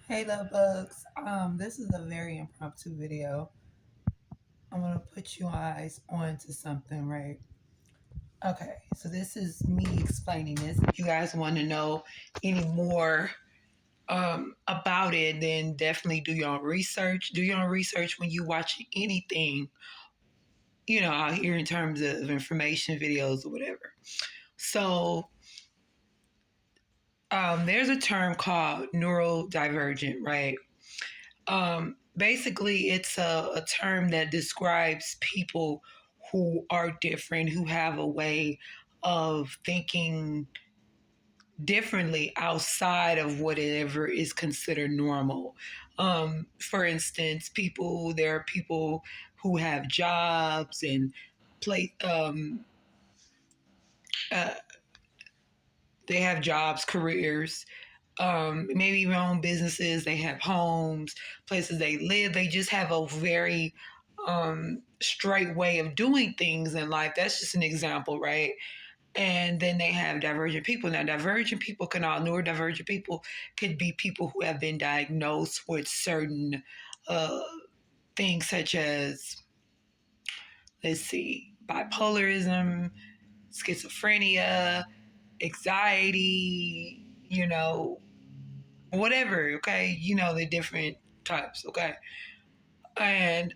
Hey love bugs. This is a very impromptu video. I'm gonna put you eyes onto something, right? Okay, so this is me explaining this. If you guys want to know any more about it, then definitely do your own research. Do your own research when you watch anything, out here in terms of information videos or whatever. So there's a term called Neuro Divergent, right? Basically, it's a term that describes people who are different, who have a way of thinking differently outside of whatever is considered normal. For instance, there are people who have jobs and play, uh, they have jobs, careers, maybe even own businesses. They have homes, places they live. They just have a very straight way of doing things in life. That's just an example, right? And then they have divergent people. Now, neurodivergent people could be people who have been diagnosed with certain uh, things such as, let's see, bipolarism, schizophrenia, anxiety, whatever, okay? The different types, okay? And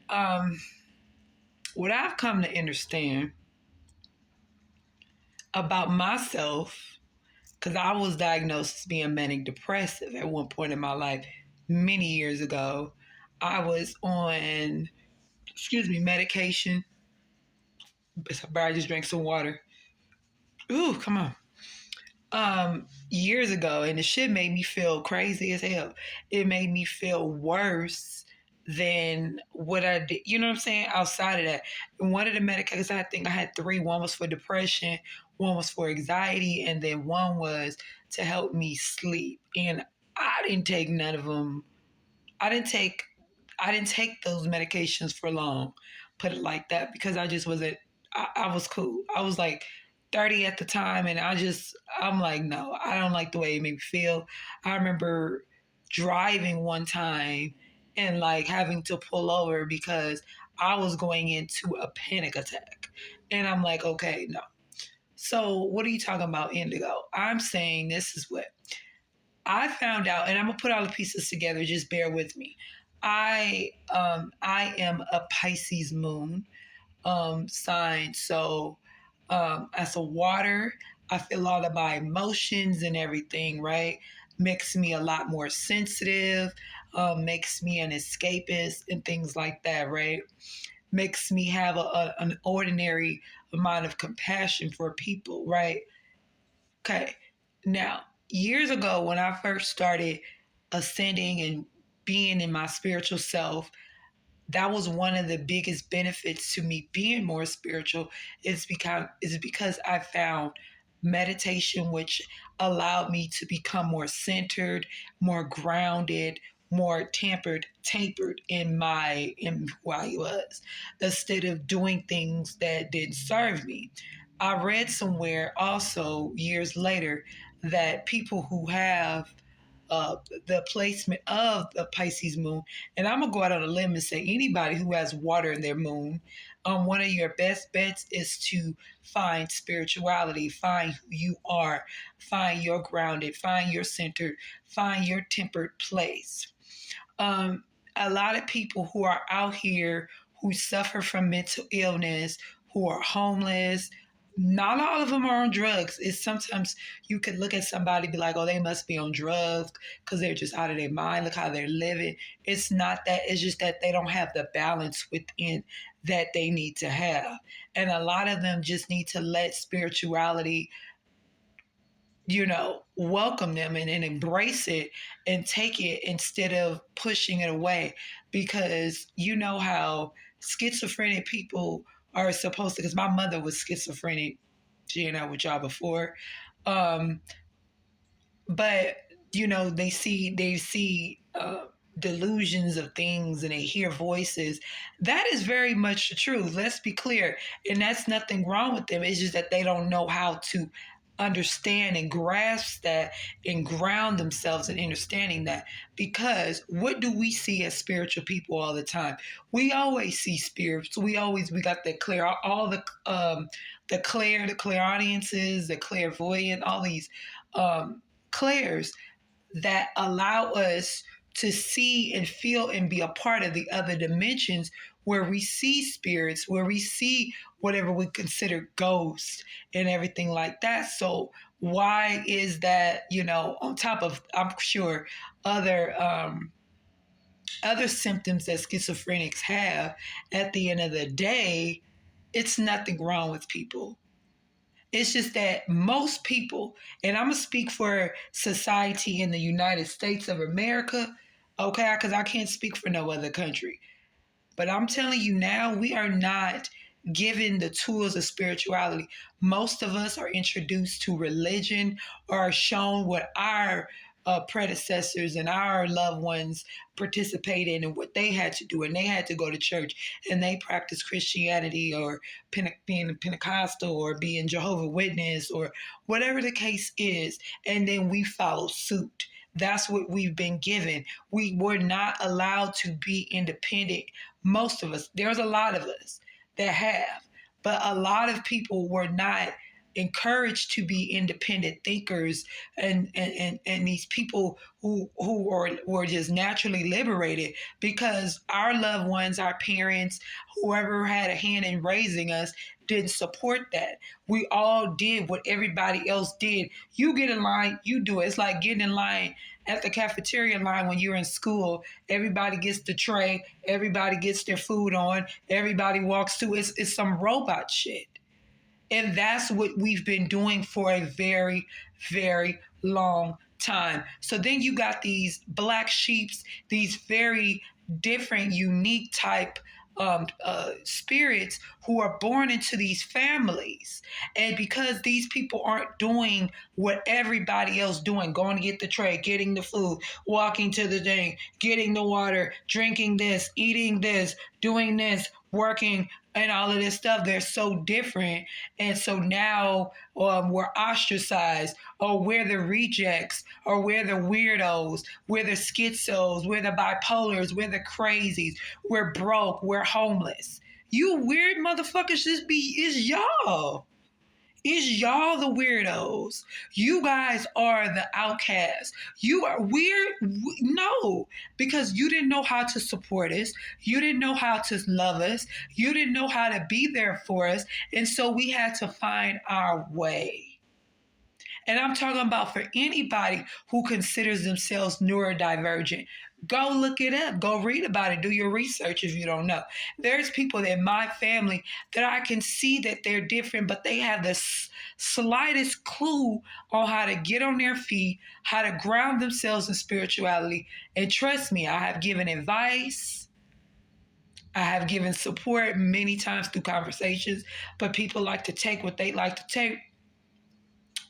what I've come to understand about myself, because I was diagnosed as being manic depressive at one point in my life many years ago. I was on, medication. But I just drank some water. Ooh, come on. Years ago, and the shit made me feel crazy as hell. It made me feel worse than what I did. You know what I'm saying? Outside of that, and one of the medications, I think I had three. One was for depression, one was for anxiety, and then one was to help me sleep. And I didn't take none of them. I didn't take I didn't take those medications for long. Put it like that, because I just wasn't. I was cool. I was like 30 at the time, and I'm like, no, I don't like the way it made me feel. I remember driving one time and like having to pull over because I was going into a panic attack. And I'm like, okay, no. So what are you talking about, indigo? I'm saying this is what I found out, and I'm gonna put all the pieces together. Just bear with me. I am a Pisces moon sign, so as a water, I feel a lot of my emotions and everything. Right, makes me a lot more sensitive. Makes me an escapist and things like that. Right, makes me have an ordinary amount of compassion for people. Right. Okay. Now, years ago, when I first started ascending and being in my spiritual self, that was one of the biggest benefits to me being more spiritual. Is because I found meditation, which allowed me to become more centered, more grounded, more tapered in who I was, instead of doing things that didn't serve me. I read somewhere also years later that people who have the placement of the Pisces moon. And I'm gonna go out on a limb and say anybody who has water in their moon, one of your best bets is to find spirituality, find who you are, find your grounded, find your centered, find your tempered place. Um, a lot of people who are out here who suffer from mental illness, who are homeless, not all of them are on drugs. It's sometimes you could look at somebody and be like, oh, they must be on drugs because they're just out of their mind. Look how they're living. It's not that. It's just that they don't have the balance within that they need to have. And a lot of them just need to let spirituality, welcome them and embrace it and take it instead of pushing it away. Because you know how schizophrenic people are supposed to, because my mother was schizophrenic, she and I with y'all before. Um, but they see delusions of things and they hear voices. That is very much the truth. Let's be clear. And that's nothing wrong with them. It's just that they don't know how to understand and grasp that and ground themselves in understanding that. Because what do we see as spiritual people all the time? We always see spirits. We got that clear, all the clairaudiences, the clairvoyant, all these clairs that allow us to see and feel and be a part of the other dimensions, where we see spirits, where we see whatever we consider ghosts and everything like that. So why is that, on top of, I'm sure, other other symptoms that schizophrenics have, at the end of the day, it's nothing wrong with people. It's just that most people, and I'm going to speak for society in the United States of America, okay, because I can't speak for no other country. But I'm telling you now, we are not given the tools of spirituality. Most of us are introduced to religion or are shown what our predecessors and our loved ones participated in and what they had to do. And they had to go to church and they practiced Christianity or being Pentecostal or being Jehovah's Witness or whatever the case is. And then we follow suit. That's what we've been given. We were not allowed to be independent. Most of us, there's a lot of us that have, but a lot of people were not encouraged to be independent thinkers, and these people who were just naturally liberated, because our loved ones, our parents, whoever had a hand in raising us, didn't support that. We all did what everybody else did. You get in line, you do it. It's like getting in line at the cafeteria line when you're in school. Everybody gets the tray, everybody gets their food on, everybody walks through. It's some robot shit. And that's what we've been doing for a very, very long time. So then you got these black sheeps, these very different, unique type spirits who are born into these families. And because these people aren't doing what everybody else doing, going to get the tray, getting the food, walking to the thing, getting the water, drinking this, eating this, doing this, working, and all of this stuff, they're so different. And so now we're ostracized, or we're the rejects, or we're the weirdos, we're the schizos, we're the bipolars, we're the crazies, we're broke, we're homeless. You weird motherfuckers, is y'all. Is y'all the weirdos? You guys are the outcasts. You are weird? No, because you didn't know how to support us. You didn't know how to love us. You didn't know how to be there for us. And so we had to find our way. And I'm talking about for anybody who considers themselves neurodivergent. Go look it up. Go read about it. Do your research if you don't know. There's people in my family that I can see that they're different, but they have the slightest clue on how to get on their feet, how to ground themselves in spirituality. And trust me, I have given advice. I have given support many times through conversations, but people like to take what they like to take.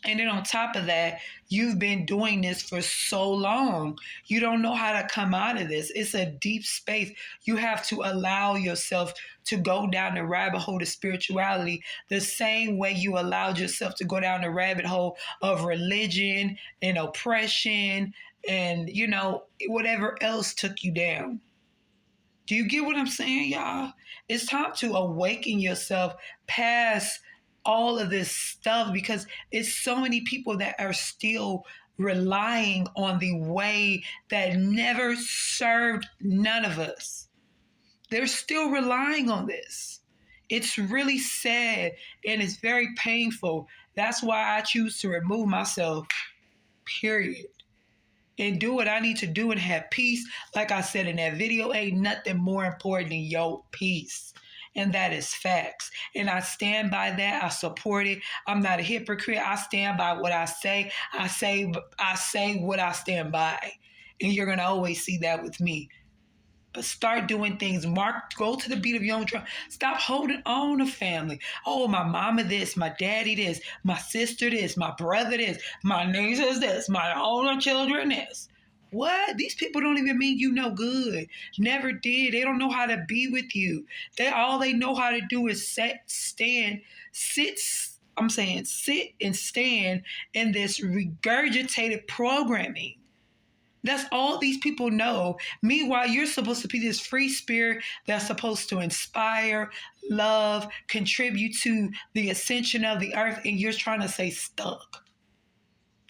And then on top of that, you've been doing this for so long. You don't know how to come out of this. It's a deep space. You have to allow yourself to go down the rabbit hole of spirituality the same way you allowed yourself to go down the rabbit hole of religion and oppression and, whatever else took you down. Do you get what I'm saying, y'all? It's time to awaken yourself past all of this stuff, because it's so many people that are still relying on the way that never served none of us. They're still relying on this. It's really sad and it's very painful. That's why I choose to remove myself, period. And do what I need to do and have peace. Like I said in that video, ain't nothing more important than your peace. And that is facts. And I stand by that. I support it. I'm not a hypocrite. I stand by what I say. I say what I stand by. And you're going to always see that with me. But start doing things. Go to the beat of your own drum. Stop holding on to family. Oh, my mama this, my daddy this, my sister this, my brother this, my niece is this, my older children this. What? These people don't even mean you no good. Never did. They don't know how to be with you. All they know how to do is sit I'm saying sit and stand in this regurgitated programming. That's all these people know. Meanwhile, you're supposed to be this free spirit that's supposed to inspire, love, contribute to the ascension of the earth, and you're trying to stay stuck.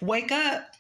Wake up.